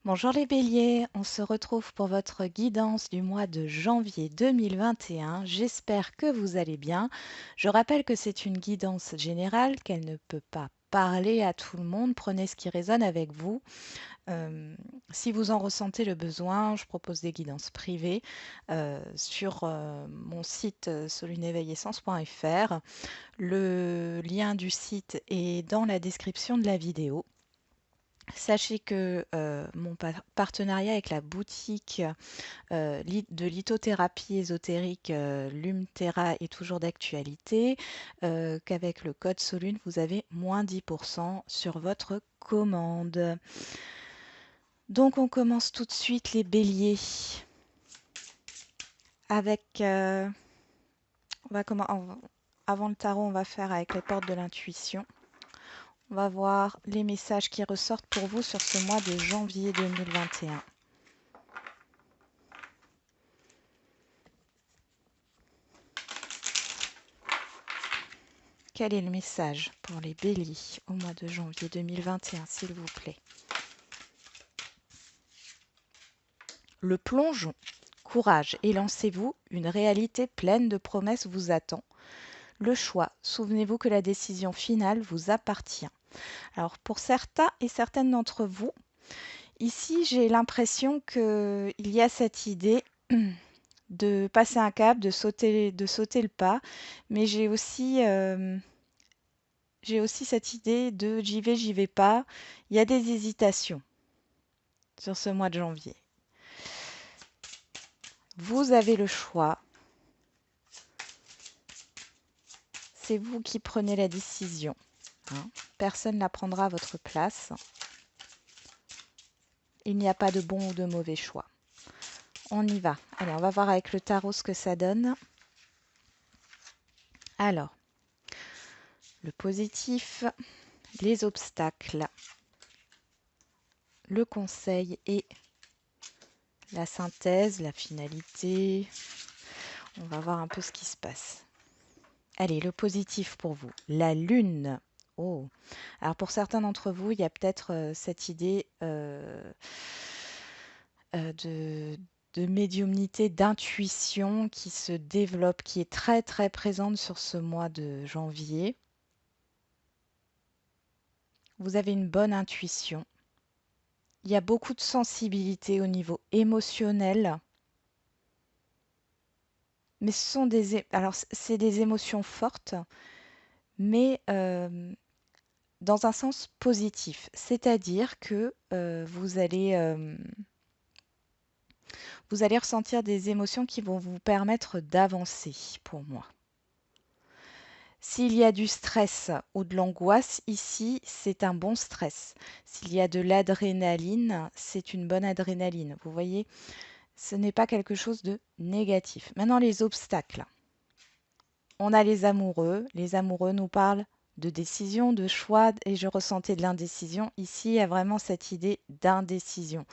Bonjour les béliers, on se retrouve pour votre guidance du mois de janvier 2021. J'espère que vous allez bien. Je rappelle que c'est une guidance générale, qu'elle ne peut pas parler à tout le monde. Prenez ce qui résonne avec vous. Euh, Si vous en ressentez le besoin, je propose des guidances privées sur mon site solunéveillessence.fr. Le lien du site est dans la description de la vidéo. Sachez que mon partenariat avec la boutique de lithothérapie ésotérique Lumterra est toujours d'actualité, qu'avec le code Solune, vous avez moins 10% sur votre commande. Donc on commence tout de suite les béliers avec... avant le tarot, on va faire avec les portes de l'intuition. On va voir les messages qui ressortent pour vous sur ce mois de janvier 2021. Quel est le message pour les béliers au mois de janvier 2021, s'il vous plaît? Le plongeon. Courage et lancez-vous, une réalité pleine de promesses vous attend. Le choix. Souvenez-vous que la décision finale vous appartient. Alors pour certains et certaines d'entre vous, ici j'ai l'impression qu'il y a cette idée de passer un cap, de sauter le pas, mais j'ai aussi cette idée de j'y vais pas. Il y a des hésitations sur ce mois de janvier. Vous avez le choix. C'est vous qui prenez la décision. Personne ne la prendra à votre place. Il n'y a pas de bon ou de mauvais choix. On y va. Allez, on va voir avec le tarot ce que ça donne. Alors, le positif, les obstacles, le conseil et la synthèse, la finalité. On va voir un peu ce qui se passe. Allez, le positif pour vous, la lune. Oh, alors pour certains d'entre vous, il y a peut-être cette idée de médiumnité, d'intuition qui se développe, qui est très très présente sur ce mois de janvier. Vous avez une bonne intuition. Il y a beaucoup de sensibilité au niveau émotionnel. Mais ce sont alors c'est des émotions fortes, mais dans un sens positif. C'est-à-dire que vous allez ressentir des émotions qui vont vous permettre d'avancer, pour moi. S'il y a du stress ou de l'angoisse, ici, c'est un bon stress. S'il y a de l'adrénaline, c'est une bonne adrénaline. Vous voyez, ce n'est pas quelque chose de négatif. Maintenant, les obstacles. On a les amoureux. Les amoureux nous parlent de décision, de choix, et je ressentais de l'indécision. Ici, il y a vraiment cette idée d'indécision.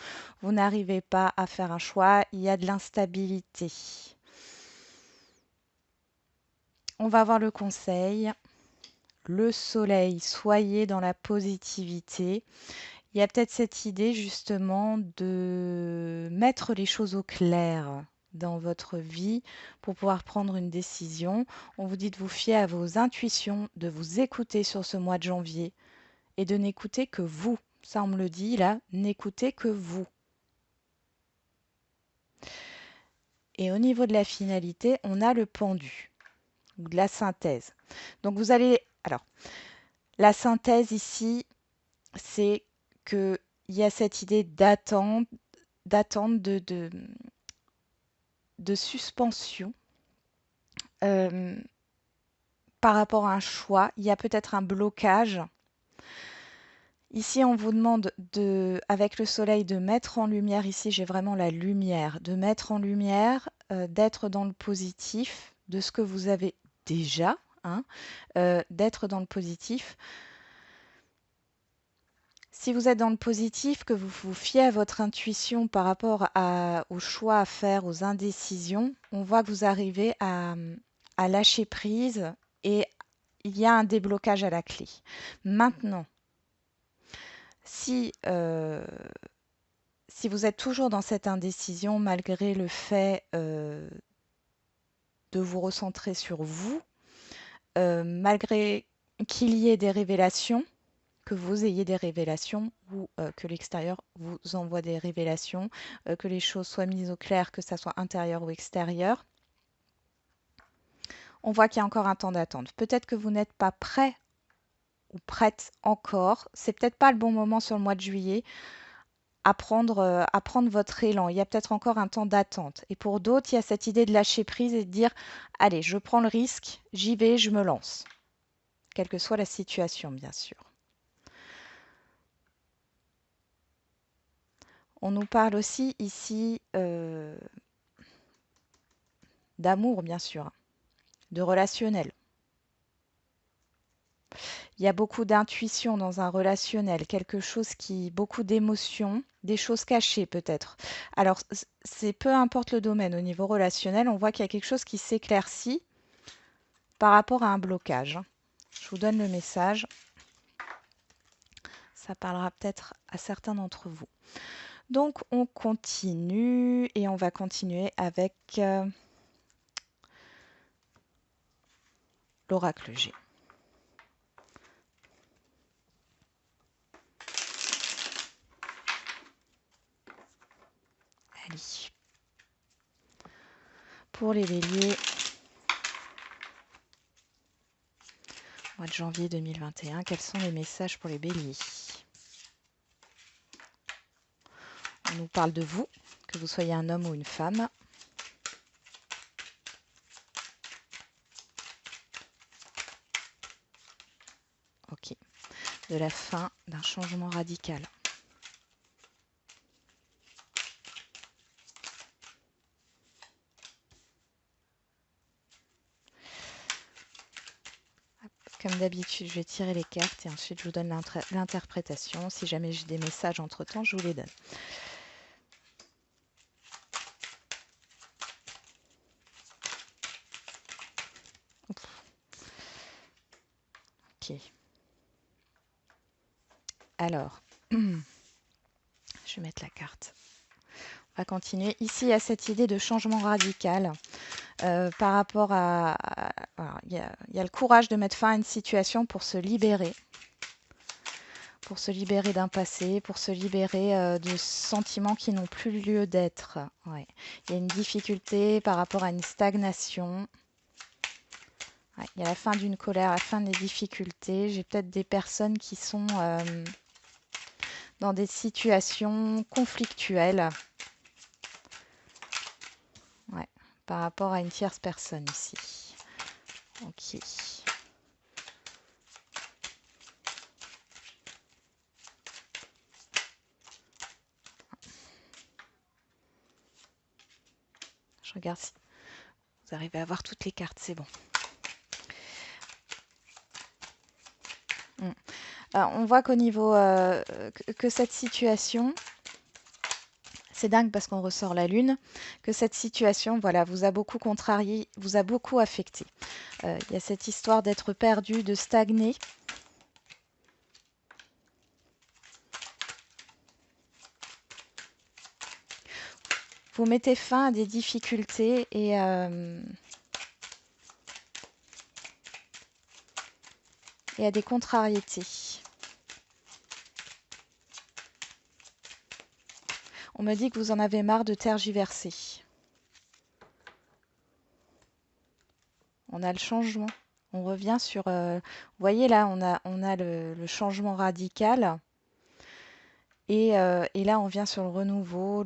Vous n'arrivez pas à faire un choix, il y a de l'instabilité. On va voir le conseil. Le soleil, soyez dans la positivité. Il y a peut-être cette idée justement de mettre les choses au clair dans votre vie pour pouvoir prendre une décision. On vous dit de vous fier à vos intuitions, de vous écouter sur ce mois de janvier et de n'écouter que vous. Ça, on me le dit là, n'écoutez que vous. Et au niveau de la finalité, on a le pendu ou de la synthèse. Donc vous allez... Alors, la synthèse ici, c'est qu'il y a cette idée d'attente, de suspension euh, par rapport à un choix. Il y a peut-être un blocage. Ici, on vous demande avec le soleil, de mettre en lumière, ici j'ai vraiment la lumière, de mettre en lumière, d'être dans le positif de ce que vous avez déjà, d'être dans le positif. Si vous êtes dans le positif, que vous vous fiez à votre intuition par rapport aux choix à faire, aux indécisions, on voit que vous arrivez à lâcher prise et il y a un déblocage à la clé. Maintenant, si si vous êtes toujours dans cette indécision, malgré le fait de vous recentrer sur vous, malgré qu'il y ait des révélations, que vous ayez des révélations ou que l'extérieur vous envoie des révélations, que les choses soient mises au clair, que ça soit intérieur ou extérieur, on voit qu'il y a encore un temps d'attente. Peut-être que vous n'êtes pas prêt ou prête encore. C'est peut-être pas le bon moment sur le mois de juillet à prendre votre élan. Il y a peut-être encore un temps d'attente. Et pour d'autres, il y a cette idée de lâcher prise et de dire, allez, je prends le risque, j'y vais, je me lance. Quelle que soit la situation, bien sûr. On nous parle aussi ici d'amour, bien sûr, de relationnel. Il y a beaucoup d'intuition dans un relationnel, quelque chose beaucoup d'émotions, des choses cachées peut-être. Alors, c'est peu importe le domaine, au niveau relationnel, on voit qu'il y a quelque chose qui s'éclaircit par rapport à un blocage. Je vous donne le message. Ça parlera peut-être à certains d'entre vous. Donc, on continue et on va continuer avec l'oracle G. Allez. Pour les béliers, mois de janvier 2021, quels sont les messages pour les béliers? On nous parle de vous, que vous soyez un homme ou une femme. Ok. De la fin d'un changement radical. Comme d'habitude, je vais tirer les cartes et ensuite je vous donne l'interprétation. Si jamais j'ai des messages entre-temps, je vous les donne. Ok. Alors, je vais mettre la carte. On va continuer. Ici, il y a cette idée de changement radical par rapport à... Voilà, il y a le courage de mettre fin à une situation pour se libérer. Pour se libérer d'un passé, pour se libérer de sentiments qui n'ont plus lieu d'être. Ouais. Il y a une difficulté par rapport à une stagnation. Ouais. Il y a la fin d'une colère, la fin des difficultés. J'ai peut-être des personnes qui sont dans des situations conflictuelles. Ouais. Par rapport à une tierce personne ici. Ok. Je regarde si vous arrivez à voir toutes les cartes, c'est bon. Alors, on voit qu'au niveau que cette situation, c'est dingue parce qu'on ressort la lune, que cette situation, voilà, vous a beaucoup contrarié, vous a beaucoup affecté. Il y a cette histoire d'être perdu, de stagner. Vous mettez fin à des difficultés et à des contrariétés. On me dit que vous en avez marre de tergiverser. On a le changement. On revient sur... vous voyez là, on a le changement radical. Et là, on vient sur le renouveau,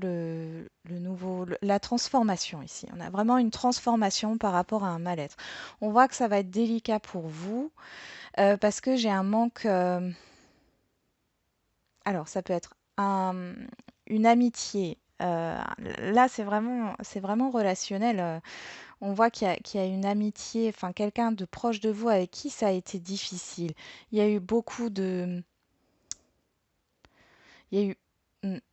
la transformation ici. On a vraiment une transformation par rapport à un mal-être. On voit que ça va être délicat pour vous parce que j'ai un manque. Alors, ça peut être une amitié. Là, c'est vraiment relationnel. On voit qu'il y a une amitié, enfin quelqu'un de proche de vous avec qui ça a été difficile. Il y a eu beaucoup de, il y a eu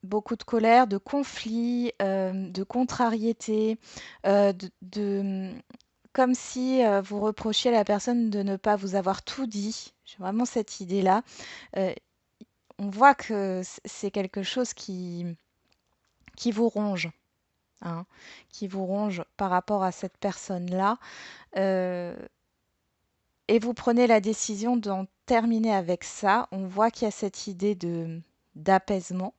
beaucoup de colère, de conflits, de contrariétés, comme si vous reprochiez à la personne de ne pas vous avoir tout dit. J'ai vraiment cette idée-là. Euh, on voit que c'est quelque chose qui qui vous ronge, hein, qui vous ronge par rapport à cette personne-là. Euh, et vous prenez la décision d'en terminer avec ça. On voit qu'il y a cette idée d'apaisement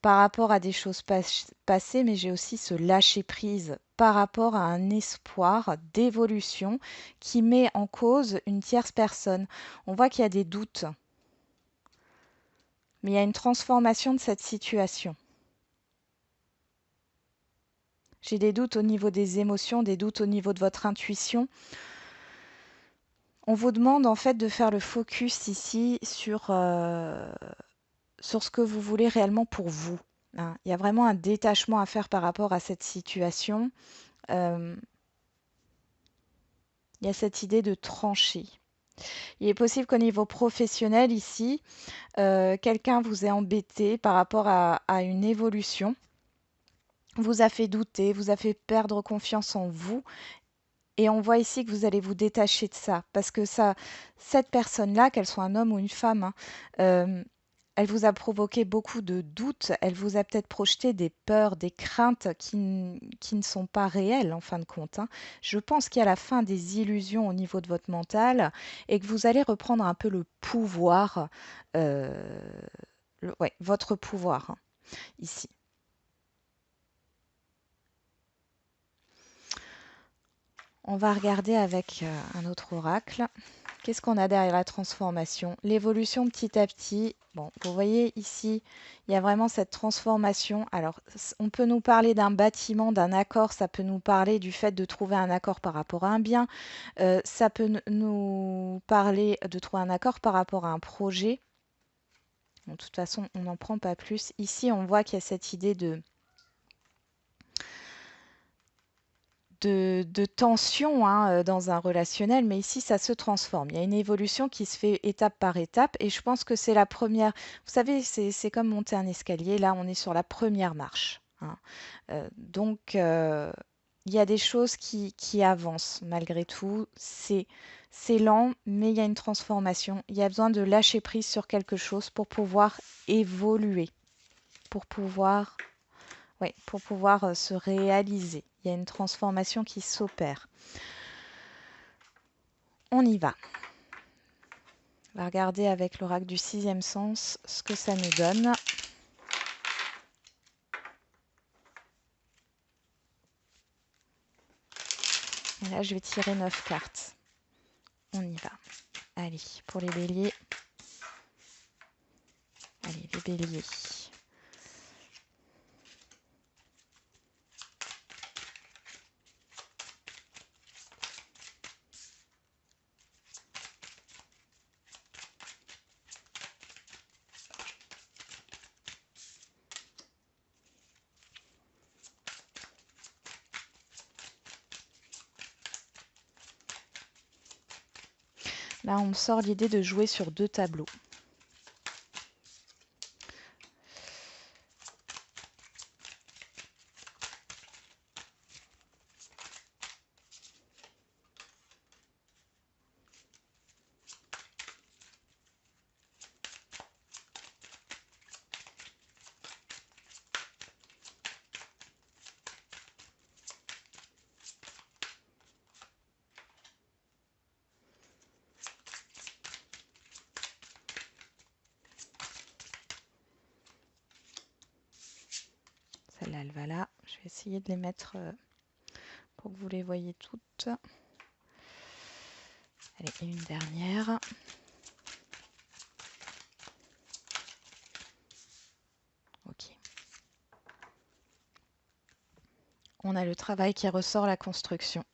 par rapport à des choses passées, mais j'ai aussi ce lâcher prise par rapport à un espoir d'évolution qui met en cause une tierce personne. On voit qu'il y a des doutes, mais il y a une transformation de cette situation. J'ai des doutes au niveau des émotions, des doutes au niveau de votre intuition. On vous demande en fait de faire le focus ici sur ce que vous voulez réellement pour vous, hein. Il y a vraiment un détachement à faire par rapport à cette situation. Euh, il y a cette idée de trancher. Il est possible qu'au niveau professionnel ici, quelqu'un vous ait embêté par rapport à une évolution, vous a fait douter, vous a fait perdre confiance en vous. Et on voit ici que vous allez vous détacher de ça, parce que ça, cette personne-là, qu'elle soit un homme ou une femme, hein, elle vous a provoqué beaucoup de doutes, elle vous a peut-être projeté des peurs, des craintes qui ne sont pas réelles en fin de compte, hein. Je pense qu'il y a la fin des illusions au niveau de votre mental et que vous allez reprendre un peu le pouvoir, euh, ouais, votre pouvoir, hein, ici. On va regarder avec un autre oracle. Qu'est-ce qu'on a derrière la transformation? L'évolution petit à petit. Bon, vous voyez ici, il y a vraiment cette transformation. Alors, on peut nous parler d'un bâtiment, d'un accord, ça peut nous parler du fait de trouver un accord par rapport à un bien, ça peut nous parler de trouver un accord par rapport à un projet. Bon, de toute façon, on n'en prend pas plus. Ici, on voit qu'il y a cette idée de tension, hein, dans un relationnel, mais ici, ça se transforme. Il y a une évolution qui se fait étape par étape, et je pense que c'est la première. Vous savez, c'est comme monter un escalier. Là, on est sur la première marche, hein. Donc, il y a des choses qui avancent malgré tout. C'est lent, mais il y a une transformation. Il y a besoin de lâcher prise sur quelque chose pour pouvoir évoluer, pour pouvoir oui, pour pouvoir se réaliser. Il y a une transformation qui s'opère. On y va. On va regarder avec l'oracle du sixième sens ce que ça nous donne. Et là, je vais tirer 9 cartes. On y va. Allez, pour les béliers. Allez, les béliers. Là, on me sort l'idée de jouer sur 2 tableaux. Celle-là, elle va là. Je vais essayer de les mettre pour que vous les voyez toutes. Allez, et une dernière. Ok. On a le travail qui ressort, la construction.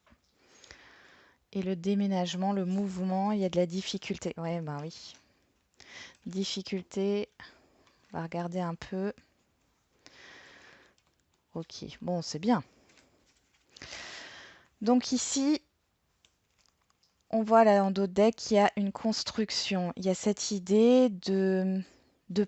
Et le déménagement, le mouvement, il y a de la difficulté. Ouais, ben oui. Difficulté. On va regarder un peu. Ok, bon, c'est bien. Donc ici, on voit là en dos de deck qu'il y a une construction. Il y a cette idée de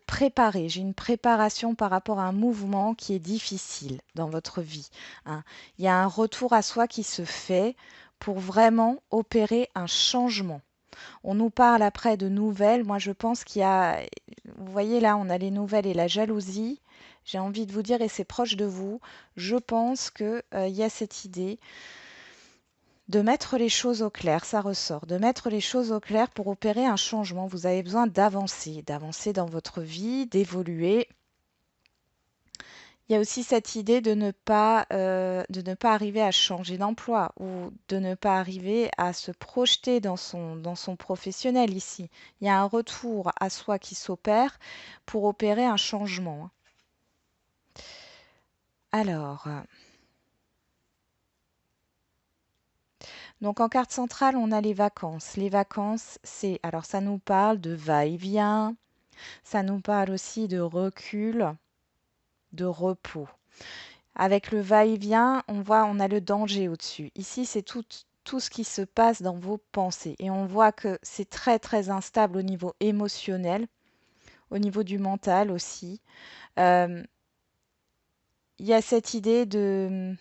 préparer. J'ai une préparation par rapport à un mouvement qui est difficile dans votre vie, hein. Il y a un retour à soi qui se fait pour vraiment opérer un changement. On nous parle après de nouvelles. Moi, je pense qu'il y a, vous voyez là, on a les nouvelles et la jalousie. J'ai envie de vous dire, et c'est proche de vous, je pense qu'il y a cette idée de mettre les choses au clair, ça ressort, de mettre les choses au clair pour opérer un changement. Vous avez besoin d'avancer dans votre vie, d'évoluer. Il y a aussi cette idée de ne pas arriver à changer d'emploi ou de ne pas arriver à se projeter dans son professionnel ici. Il y a un retour à soi qui s'opère pour opérer un changement. Alors, donc en carte centrale, on a les vacances. Les vacances, alors ça nous parle de va-et-vient, ça nous parle aussi de recul, de repos. Avec le va-et-vient, on voit, on a le danger au-dessus. Ici, c'est tout ce qui se passe dans vos pensées. Et on voit que c'est très, très instable au niveau émotionnel, au niveau du mental aussi. Euh, Il y a cette idée de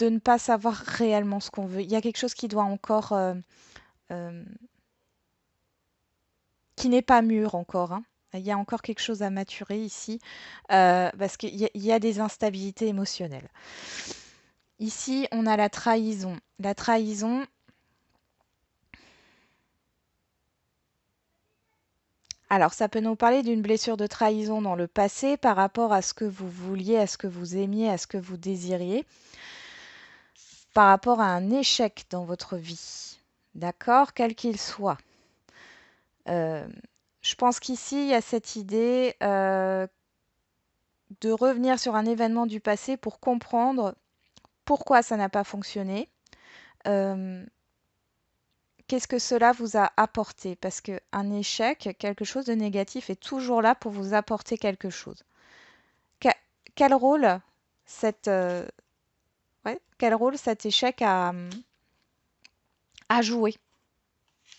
ne pas savoir réellement ce qu'on veut. Il y a quelque chose qui doit encore, euh, qui n'est pas mûr encore, hein. Il y a encore quelque chose à maturer ici, parce il y a des instabilités émotionnelles. Ici, on a la trahison. La trahison, alors ça peut nous parler d'une blessure de trahison dans le passé par rapport à ce que vous vouliez, à ce que vous aimiez, à ce que vous désiriez, par rapport à un échec dans votre vie. D'accord? Quel qu'il soit. Euh, je pense qu'ici, il y a cette idée de revenir sur un événement du passé pour comprendre pourquoi ça n'a pas fonctionné. Euh, Qu'est-ce que cela vous a apporté? Parce qu'un échec, quelque chose de négatif, est toujours là pour vous apporter quelque chose. Que- Quel rôle cette, ouais, quel rôle cet échec a joué,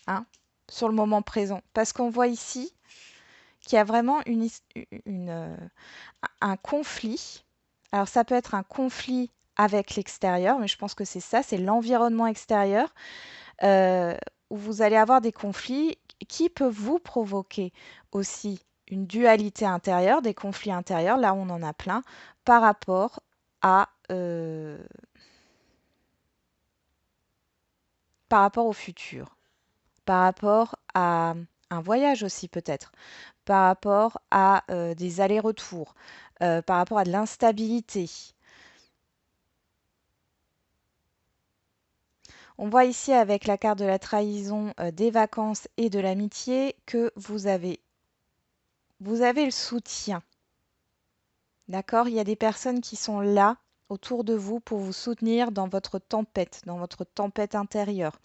hein, sur le moment présent? Parce qu'on voit ici qu'il y a vraiment un conflit. Alors ça peut être un conflit avec l'extérieur, mais je pense que c'est ça, c'est l'environnement extérieur, euh, où vous allez avoir des conflits qui peuvent vous provoquer aussi une dualité intérieure, des conflits intérieurs, là on en a plein, par rapport à, par rapport au futur, par rapport à un voyage aussi peut-être, par rapport à des allers-retours, par rapport à de l'instabilité. On voit ici avec la carte de la trahison, des vacances et de l'amitié que vous avez le soutien. D'accord? Il y a des personnes qui sont là autour de vous pour vous soutenir dans votre tempête intérieure.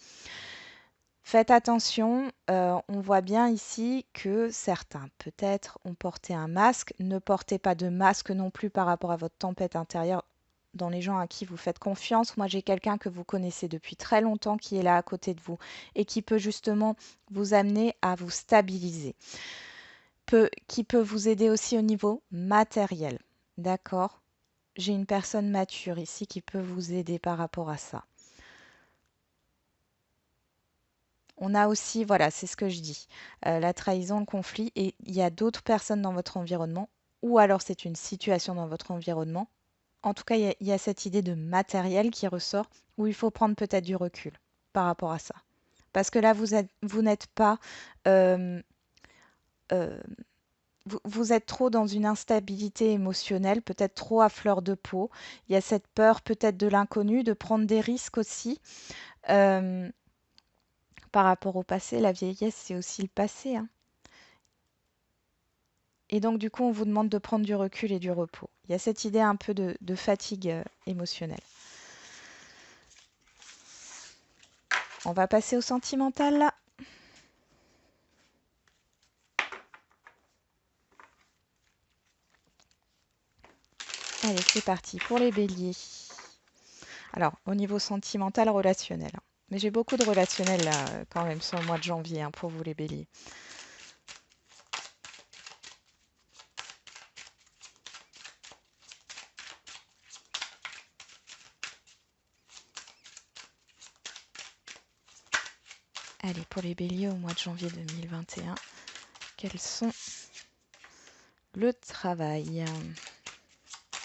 Faites attention, on voit bien ici que certains peut-être ont porté un masque. Ne portez pas de masque non plus par rapport à votre tempête intérieure dans les gens à qui vous faites confiance. Moi, j'ai quelqu'un que vous connaissez depuis très longtemps qui est là à côté de vous et qui peut justement vous amener à vous stabiliser. Qui peut vous aider aussi au niveau matériel. D'accord? J'ai une personne mature ici qui peut vous aider par rapport à ça. On a aussi, voilà, c'est ce que je dis, la trahison, le conflit, et il y a d'autres personnes dans votre environnement, ou alors c'est une situation dans votre environnement. En tout cas, il y a cette idée de matériel qui ressort, où il faut prendre peut-être du recul par rapport à ça. Parce que là, vous n'êtes pas, euh, euh, vous êtes trop dans une instabilité émotionnelle, peut-être trop à fleur de peau. Il y a cette peur peut-être de l'inconnu, de prendre des risques aussi. Euh, Par rapport au passé, la vieillesse, c'est aussi le passé, hein. Et donc, du coup, on vous demande de prendre du recul et du repos. Il y a cette idée un peu de fatigue émotionnelle. On va passer au sentimental là. Allez, c'est parti pour les béliers. Alors, au niveau sentimental, relationnel, hein. Mais j'ai beaucoup de relationnel là, quand même, sur le mois de janvier, hein, pour vous les béliers. Allez, pour les béliers au mois de janvier 2021, quels sont le travail?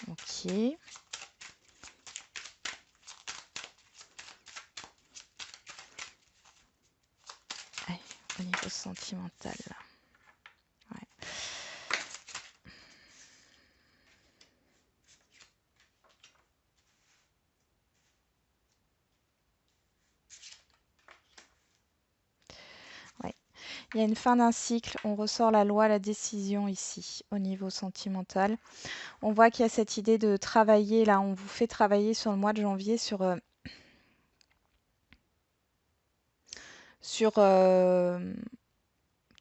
Ok. Allez, au niveau sentimental. Ouais. Ouais. Il y a une fin d'un cycle, on ressort la loi, la décision ici, au niveau sentimental. On voit qu'il y a cette idée de travailler, là, on vous fait travailler sur le mois de janvier sur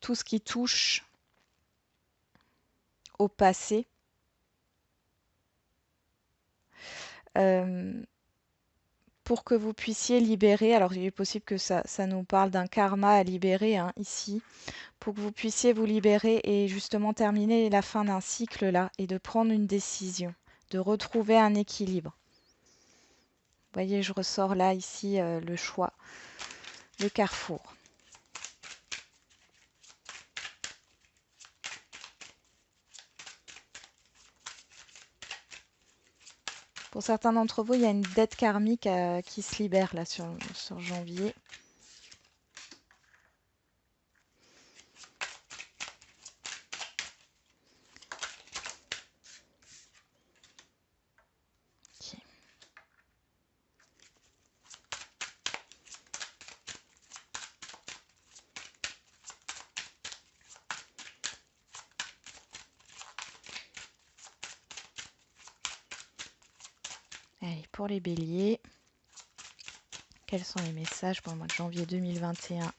tout ce qui touche au passé. Pour que vous puissiez libérer, alors il est possible que ça nous parle d'un karma à libérer hein, ici, pour que vous puissiez vous libérer et justement terminer la fin d'un cycle là et de prendre une décision, de retrouver un équilibre. Vous voyez, je ressors là ici le choix, le carrefour. Pour certains d'entre vous, il y a une dette karmique qui se libère là sur janvier. Okay. Allez, pour les béliers, quels sont les messages pour le mois de janvier 2021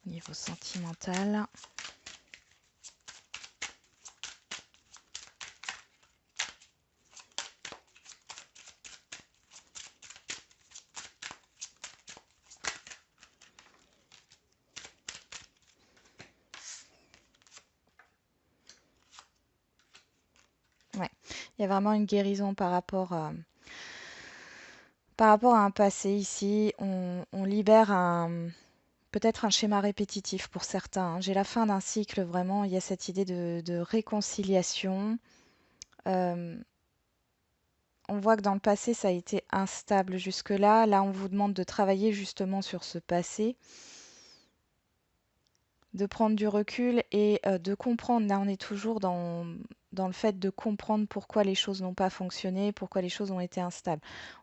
au niveau sentimental? Ouais, il y a vraiment une guérison par rapport à un passé ici. On libère peut-être un schéma répétitif pour certains. Hein. J'ai la fin d'un cycle, vraiment. Il y a cette idée de réconciliation. Euh, on voit que dans le passé, ça a été instable jusque-là. Là, on vous demande de travailler justement sur ce passé, de prendre du recul et de comprendre. Là, on est toujours dans le fait de comprendre pourquoi les choses n'ont pas fonctionné, pourquoi les choses ont été instables.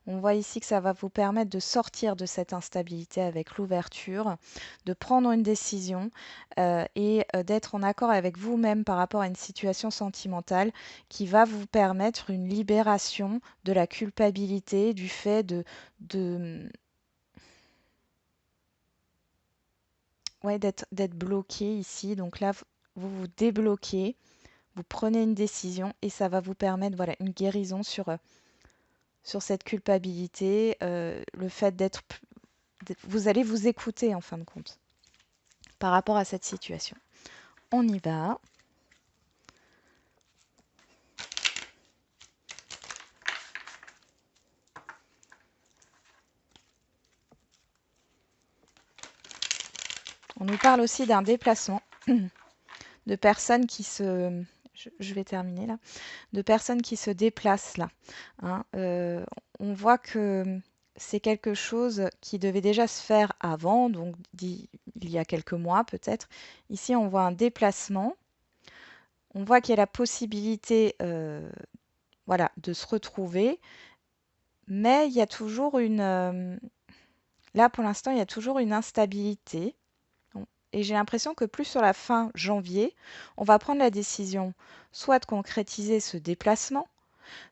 On voit ici que ça va vous permettre de sortir de cette instabilité avec l'ouverture, de prendre une décision et d'être en accord avec vous-même par rapport à une situation sentimentale qui va vous permettre une libération de la culpabilité, du fait de ouais, d'être bloqué ici. Donc là, vous vous débloquez, vous prenez une décision et ça va vous permettre voilà, une guérison sur cette culpabilité, le fait vous allez vous écouter en fin de compte par rapport à cette situation. On y va. On nous parle aussi d'un déplacement de personnes qui se... Je vais terminer là. De personnes qui se déplacent là. Hein. On voit que c'est quelque chose qui devait déjà se faire avant, donc il y a quelques mois peut-être. Ici, on voit un déplacement. On voit qu'il y a la possibilité voilà, de se retrouver, mais il y a toujours là, pour l'instant, il y a toujours une instabilité. Et j'ai l'impression que plus sur la fin janvier, on va prendre la décision soit de concrétiser ce déplacement,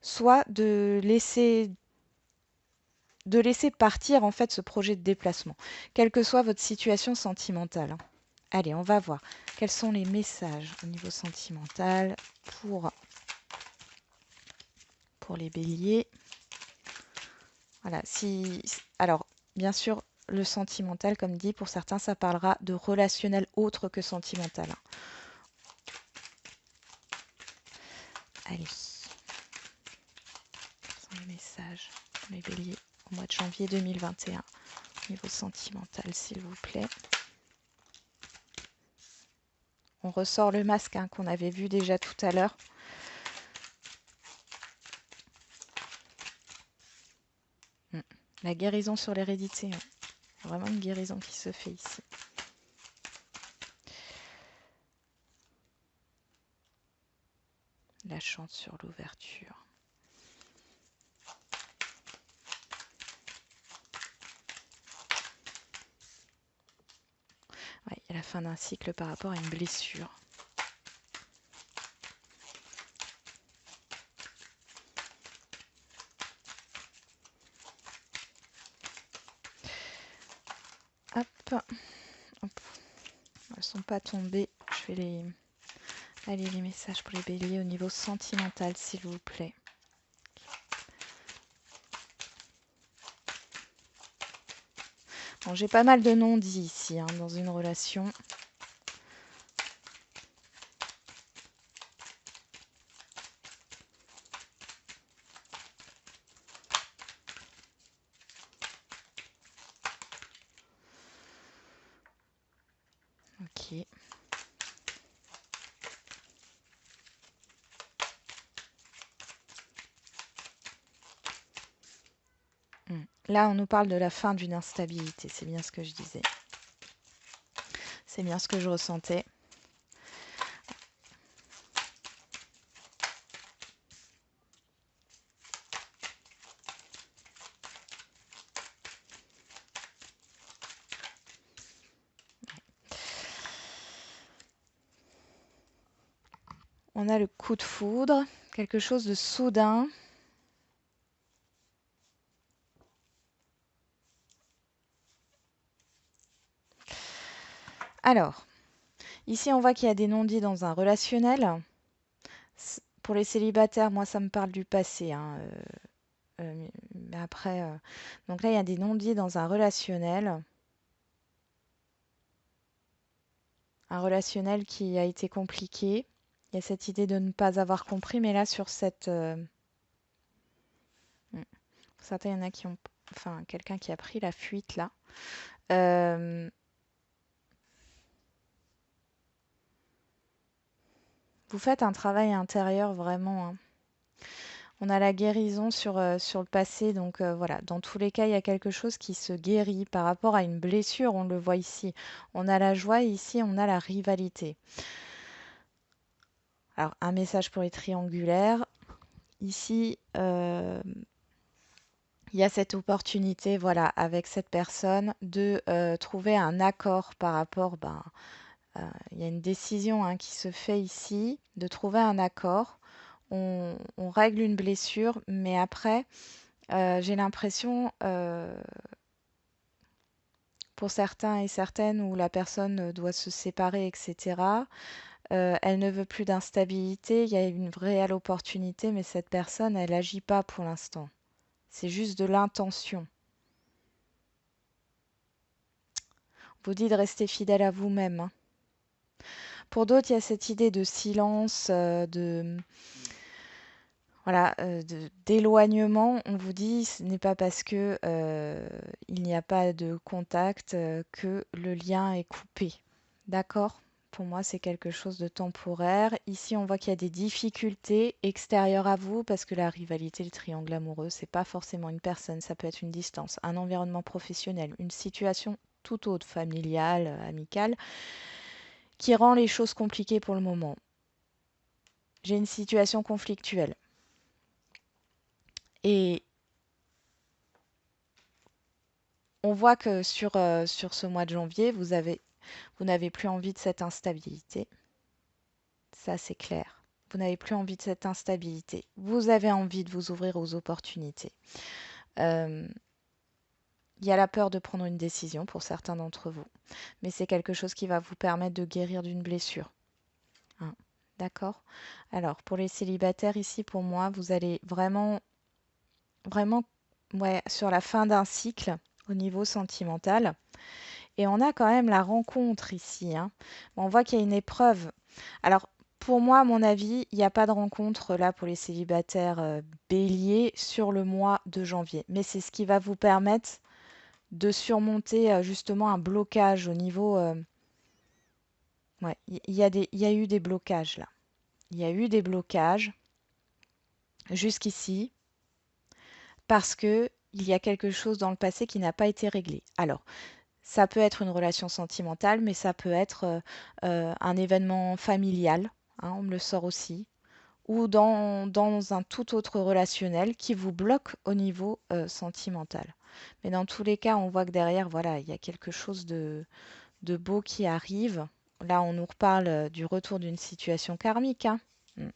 soit de laisser partir en fait ce projet de déplacement, quelle que soit votre situation sentimentale. Hein. Allez, on va voir quels sont les messages au niveau sentimental pour les béliers. Voilà, alors, bien sûr, le sentimental, comme dit, pour certains, ça parlera de relationnel autre que sentimental. Hein. Allez, quels sont les messages pour les béliers au mois de janvier 2021. Au niveau sentimental, s'il vous plaît. On ressort le masque hein, qu'on avait vu déjà tout à l'heure. La guérison sur l'hérédité. Hein. Vraiment une guérison qui se fait ici. La chance sur l'ouverture. Ouais, il y a la fin d'un cycle par rapport à une blessure. Hop. Hop. Elles ne sont pas tombées. Je vais les... Allez, les messages pour les béliers au niveau sentimental, s'il vous plaît. Bon, j'ai pas mal de non-dits ici, hein, dans une relation. Ok. Là, on nous parle de la fin d'une instabilité. C'est bien ce que je disais. C'est bien ce que je ressentais. On a le coup de foudre, quelque chose de soudain. Alors, ici on voit qu'il y a des non-dits dans un relationnel. Pour les célibataires, moi ça me parle du passé. Hein, mais après, donc là il y a des non-dits dans un relationnel. Un relationnel qui a été compliqué. Il y a cette idée de ne pas avoir compris, mais là sur cette... certains, il y en a qui ont... Enfin, quelqu'un qui a pris la fuite là. Vous faites un travail intérieur vraiment. Hein. On a la guérison sur le passé, donc voilà. Dans tous les cas, il y a quelque chose qui se guérit par rapport à une blessure, on le voit ici. On a la joie, ici on a la rivalité. Alors, un message pour les triangulaires. Ici, il y a cette opportunité, voilà, avec cette personne, de trouver un accord par rapport, il y a une décision hein, qui se fait ici, de trouver un accord. On règle une blessure, mais après, j'ai l'impression, pour certains et certaines, où la personne doit se séparer, etc., elle ne veut plus d'instabilité, il y a une réelle opportunité, mais cette personne, elle n'agit pas pour l'instant. C'est juste de l'intention. On vous dit de rester fidèle à vous-même. Hein. Pour d'autres, il y a cette idée de silence, voilà, d'éloignement. On vous dit, ce n'est pas parce que il n'y a pas de contact que le lien est coupé. D'accord? Pour moi, c'est quelque chose de temporaire. Ici, on voit qu'il y a des difficultés extérieures à vous parce que la rivalité, le triangle amoureux, c'est pas forcément une personne, ça peut être une distance, un environnement professionnel, une situation tout autre, familiale, amicale, qui rend les choses compliquées pour le moment. J'ai une situation conflictuelle. Et on voit que sur ce mois de janvier, vous n'avez plus envie de cette instabilité. Ça, c'est clair. Vous n'avez plus envie de cette instabilité. Vous avez envie de vous ouvrir aux opportunités. Il y a la peur de prendre une décision pour certains d'entre vous. Mais c'est quelque chose qui va vous permettre de guérir d'une blessure. Hein, d'accord? Alors, pour les célibataires ici, pour moi, vous allez vraiment, vraiment, ouais, sur la fin d'un cycle au niveau sentimental. Et on a quand même la rencontre ici. Hein. On voit qu'il y a une épreuve. Alors, Pour moi, à mon avis, il n'y a pas de rencontre là pour les célibataires béliers sur le mois de janvier. Mais c'est ce qui va vous permettre de surmonter justement un blocage au niveau... ouais, il y a eu des blocages là. Il y a eu des blocages jusqu'ici parce que il y a quelque chose dans le passé qui n'a pas été réglé. Alors, ça peut être une relation sentimentale, mais ça peut être un événement familial, hein, on me le sort aussi, ou dans un tout autre relationnel qui vous bloque au niveau sentimental. Mais dans tous les cas, on voit que derrière, voilà, il y a quelque chose de beau qui arrive. Là, on nous reparle du retour d'une situation karmique, hein. Mm.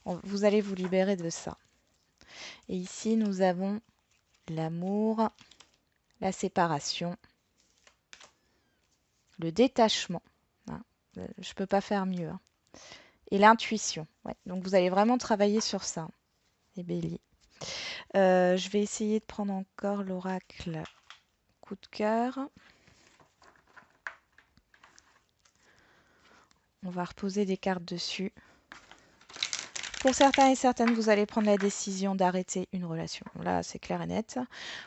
Vous allez vous libérer de ça. Et ici, nous avons l'amour, la séparation, le détachement, hein. Je ne peux pas faire mieux, hein. Et l'intuition. Ouais. Donc, vous allez vraiment travailler sur ça, les béliers. Je vais essayer de prendre encore l'oracle coup de cœur. On va reposer des cartes dessus. Pour certains et certaines, vous allez prendre la décision d'arrêter une relation. Là, c'est clair et net.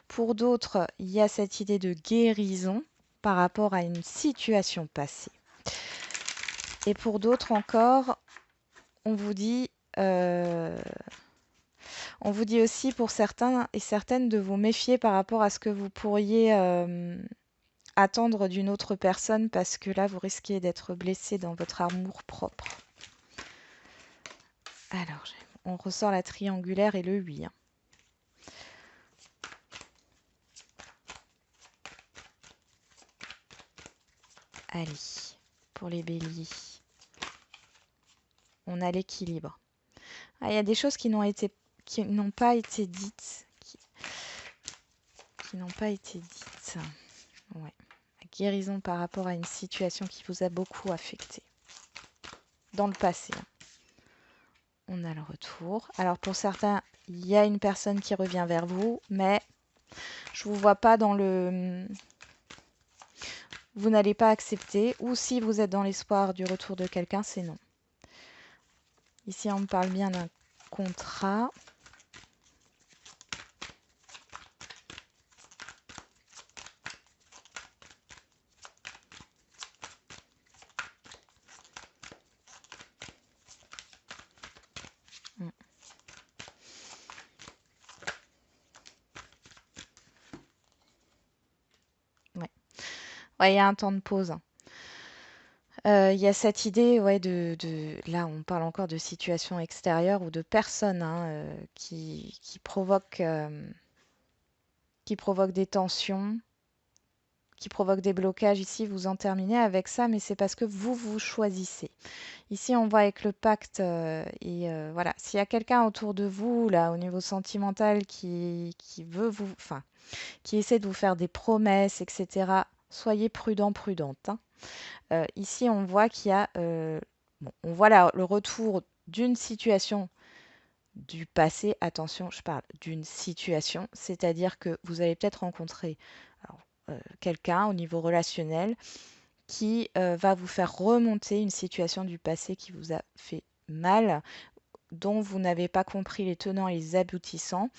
Pour d'autres, il y a cette idée de guérison par rapport à une situation passée. Et pour d'autres encore, on vous dit aussi pour certains et certaines de vous méfier par rapport à ce que vous pourriez attendre d'une autre personne parce que là, vous risquez d'être blessé dans votre amour propre. Alors, on ressort la triangulaire et le 8. Allez, pour les béliers, on a l'équilibre. Ah, il y a des choses qui n'ont pas été dites. Qui n'ont pas été dites. Ouais. La guérison par rapport à une situation qui vous a beaucoup affecté. Dans le passé. On a le retour. Alors pour certains, il y a une personne qui revient vers vous, mais je ne vous vois pas dans le... Vous n'allez pas accepter. Ou si vous êtes dans l'espoir du retour de quelqu'un, c'est non. Ici, on me parle bien d'un contrat. Ouais. Ouais, il y a un temps de pause. Il y a cette idée, ouais, là, on parle encore de situations extérieures ou de personnes hein, qui provoquent des tensions, qui provoquent des blocages. Ici, vous en terminez avec ça, mais c'est parce que vous choisissez. Ici, on voit avec le pacte, voilà, s'il y a quelqu'un autour de vous, là, au niveau sentimental, qui veut enfin, qui essaie de vous faire des promesses, etc., soyez prudent, prudente, hein. Ici, on voit qu'il y a, on voit le retour d'une situation du passé. Attention, je parle d'une situation, c'est-à-dire que vous allez peut-être rencontrer quelqu'un au niveau relationnel qui va vous faire remonter une situation du passé qui vous a fait mal, dont vous n'avez pas compris les tenants et les aboutissants.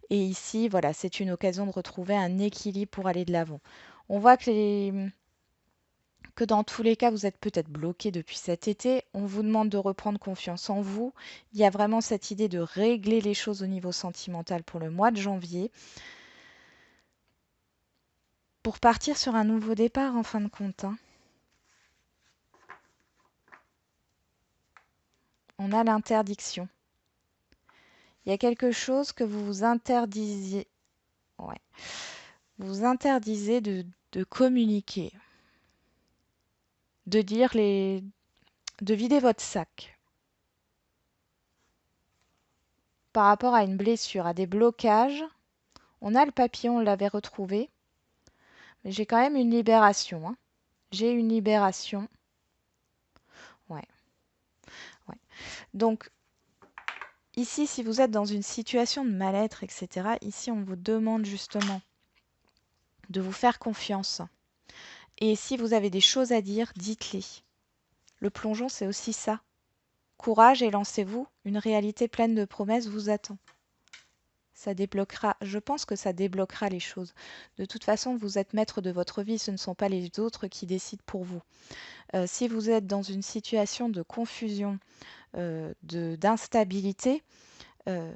Et ici, voilà, c'est une occasion de retrouver un équilibre pour aller de l'avant. On voit que dans tous les cas, vous êtes peut-être bloqué depuis cet été. On vous demande de reprendre confiance en vous. Il y a vraiment cette idée de régler les choses au niveau sentimental pour le mois de janvier, pour partir sur un nouveau départ en fin de compte, hein. On a l'interdiction. Il y a quelque chose que vous vous interdisiez. Ouais. Vous interdisez de communiquer, de dire de vider votre sac par rapport à une blessure, à des blocages. On a le papillon, on l'avait retrouvé, mais j'ai quand même une libération, hein. J'ai une libération. Ouais. Ouais. Donc, ici, si vous êtes dans une situation de mal-être, etc., ici, on vous demande justement de vous faire confiance. Et si vous avez des choses à dire, dites-les. Le plongeon, c'est aussi ça. Courage et lancez-vous, une réalité pleine de promesses vous attend. Ça débloquera, je pense que ça débloquera les choses. De toute façon, vous êtes maître de votre vie, ce ne sont pas les autres qui décident pour vous. Si vous êtes dans une situation de confusion, d'instabilité, euh,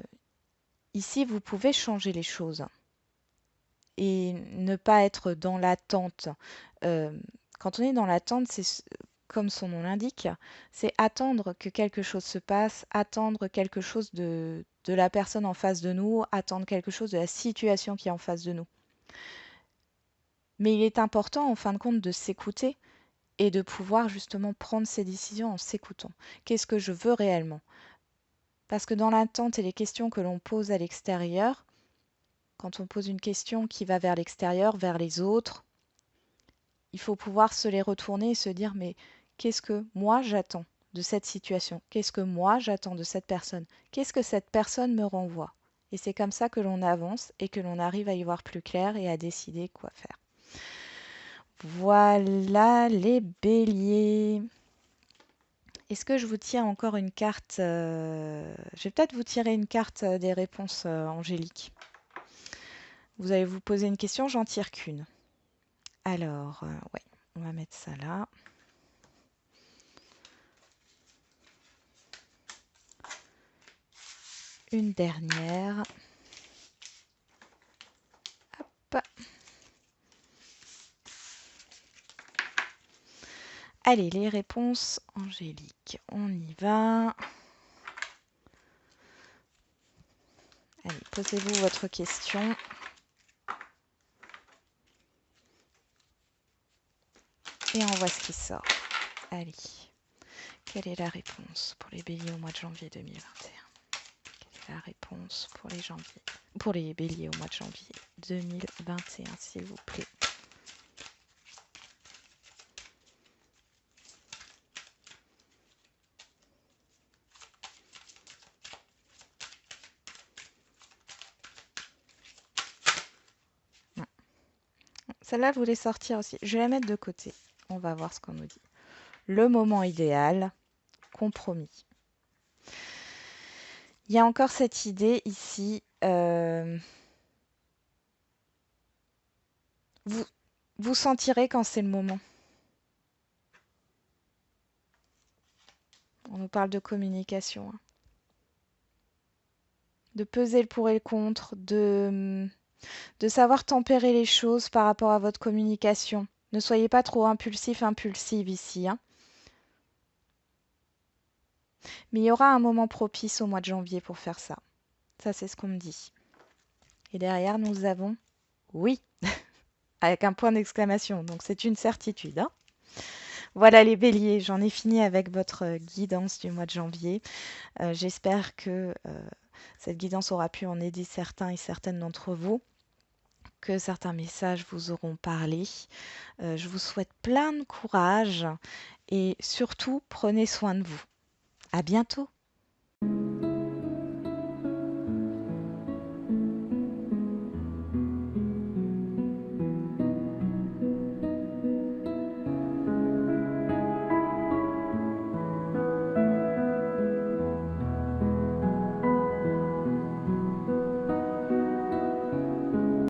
ici, vous pouvez changer les choses et ne pas être dans l'attente. Euh, Quand on est dans l'attente, comme son nom l'indique, c'est attendre que quelque chose se passe, attendre quelque chose de la personne en face de nous, attendre quelque chose de la situation qui est en face de nous. Mais il est important, en fin de compte, de s'écouter et de pouvoir justement prendre ses décisions en s'écoutant. Qu'est-ce que je veux réellement? Parce que dans l'attente et les questions que l'on pose à l'extérieur, quand on pose une question qui va vers l'extérieur, vers les autres, il faut pouvoir se les retourner et se dire, mais qu'est-ce que moi j'attends de cette situation? Qu'est-ce que moi j'attends de cette personne? Qu'est-ce que cette personne me renvoie? Et c'est comme ça que l'on avance et que l'on arrive à y voir plus clair et à décider quoi faire. Voilà les béliers. Est-ce que je vous tire encore une carte Je vais peut-être vous tirer une carte des réponses angéliques. Vous allez vous poser une question, j'en tire qu'une. Alors, ouais, on va mettre ça là. Une dernière. Hop. Allez, les réponses angéliques. On y va. Allez, posez-vous votre question. Et on voit ce qui sort. Allez, quelle est la réponse pour les béliers au mois de janvier 2021? Quelle est la réponse pour les béliers au mois de janvier 2021, s'il vous plaît? Celle-là, je voulais sortir aussi. Je vais la mettre de côté. On va voir ce qu'on nous dit. Le moment idéal, compromis. Il y a encore cette idée ici. Vous sentirez quand c'est le moment. On nous parle de communication. Hein. De peser le pour et le contre, de savoir tempérer les choses par rapport à votre communication. Ne soyez pas trop impulsive ici. Hein. Mais il y aura un moment propice au mois de janvier pour faire ça. Ça, c'est ce qu'on me dit. Et derrière, nous avons oui, avec un point d'exclamation. Donc, c'est une certitude. Hein. Voilà les béliers, j'en ai fini avec votre guidance du mois de janvier. J'espère que cette guidance aura pu en aider certains et certaines d'entre vous, que certains messages vous auront parlé. Je vous souhaite plein de courage et surtout, prenez soin de vous. À bientôt!